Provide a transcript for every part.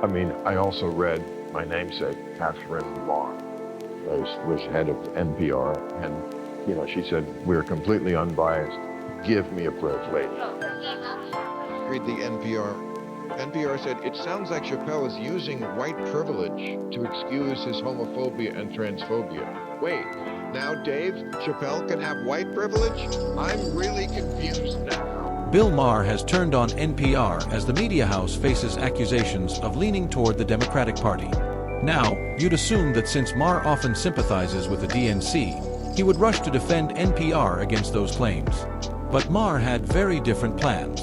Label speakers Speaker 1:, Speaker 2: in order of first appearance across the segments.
Speaker 1: I mean, I also read my namesake, Katherine Maher, was head of NPR, and, she said, we're completely unbiased. Give me a break, lady.
Speaker 2: Read the NPR. NPR said, it sounds like Chappelle is using white privilege to excuse his homophobia and transphobia. Wait, now Dave, Chappelle can have white privilege? I'm really confused now.
Speaker 3: Bill Maher has turned on NPR as the media house faces accusations of leaning toward the Democratic Party. Now, you'd assume that since Maher often sympathizes with the DNC, he would rush to defend NPR against those claims. But Maher had very different plans.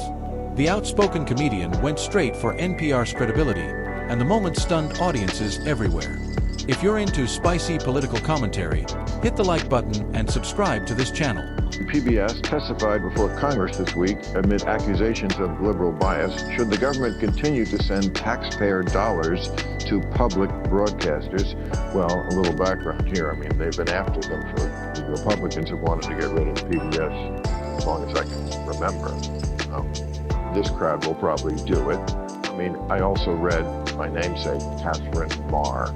Speaker 3: The outspoken comedian went straight for NPR's credibility, and the moment stunned audiences everywhere. If you're into spicy political commentary, hit the like button and subscribe to this channel.
Speaker 1: PBS testified before Congress this week amid accusations of liberal bias. Should the government continue to send taxpayer dollars to public broadcasters? Well, a little background here. I mean, they've been after them for, the Republicans have wanted to get rid of PBS as long as I can remember. This crowd will probably do it. I mean, I also read my namesake, Katherine Maher,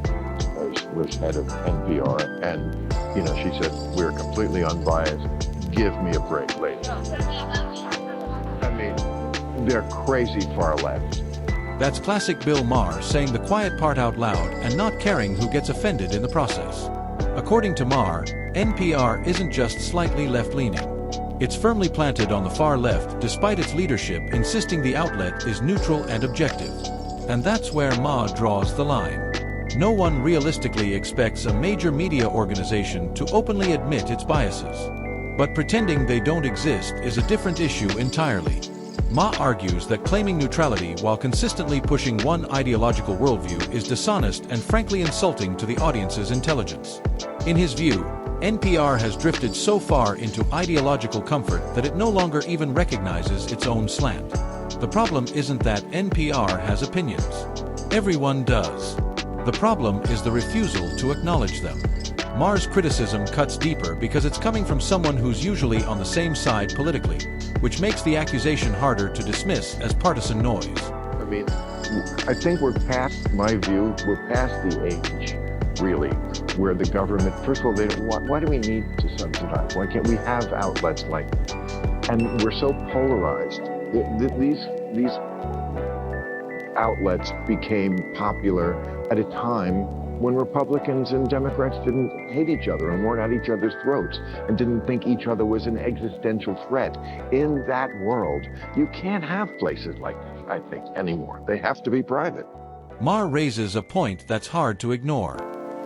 Speaker 1: was head of NPR, and, she said, we're completely unbiased. Give me a break, lady. I mean, they're crazy far left.
Speaker 3: That's classic Bill Maher saying the quiet part out loud and not caring who gets offended in the process. According to Maher, NPR isn't just slightly left-leaning. It's firmly planted on the far left despite its leadership insisting the outlet is neutral and objective. And that's where Maher draws the line. No one realistically expects a major media organization to openly admit its biases. But pretending they don't exist is a different issue entirely. Maher argues that claiming neutrality while consistently pushing one ideological worldview is dishonest and frankly insulting to the audience's intelligence. In his view, NPR has drifted so far into ideological comfort that it no longer even recognizes its own slant. The problem isn't that NPR has opinions. Everyone does. The problem is the refusal to acknowledge them. Maher's criticism cuts deeper because it's coming from someone who's usually on the same side politically, which makes the accusation harder to dismiss as partisan noise.
Speaker 1: I mean, I think we're past the age, really, where the government, first of all, why do we need to subsidize? Why can't we have outlets like this? And we're so polarized. These outlets became popular at a time when Republicans and Democrats didn't hate each other and weren't at each other's throats and didn't think each other was an existential threat. In that world, you can't have places like this, I think, anymore. They have to be private.
Speaker 3: Maher raises a point that's hard to ignore.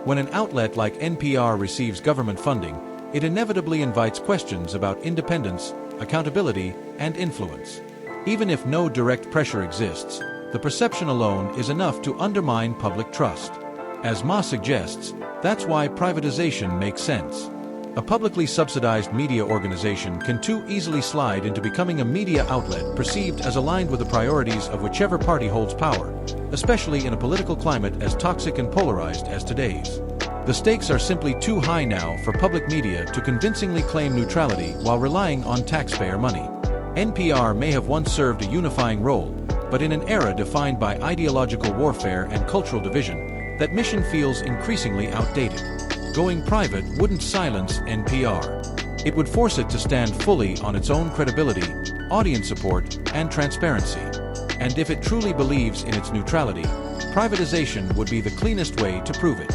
Speaker 3: When an outlet like NPR receives government funding, it inevitably invites questions about independence, accountability, and influence. Even if no direct pressure exists, the perception alone is enough to undermine public trust. As Maher suggests, that's why privatization makes sense. A publicly subsidized media organization can too easily slide into becoming a media outlet perceived as aligned with the priorities of whichever party holds power, especially in a political climate as toxic and polarized as today's. The stakes are simply too high now for public media to convincingly claim neutrality while relying on taxpayer money. NPR may have once served a unifying role, but in an era defined by ideological warfare and cultural division, that mission feels increasingly outdated. Going private wouldn't silence NPR. It would force it to stand fully on its own credibility, audience support, and transparency. And if it truly believes in its neutrality, privatization would be the cleanest way to prove it.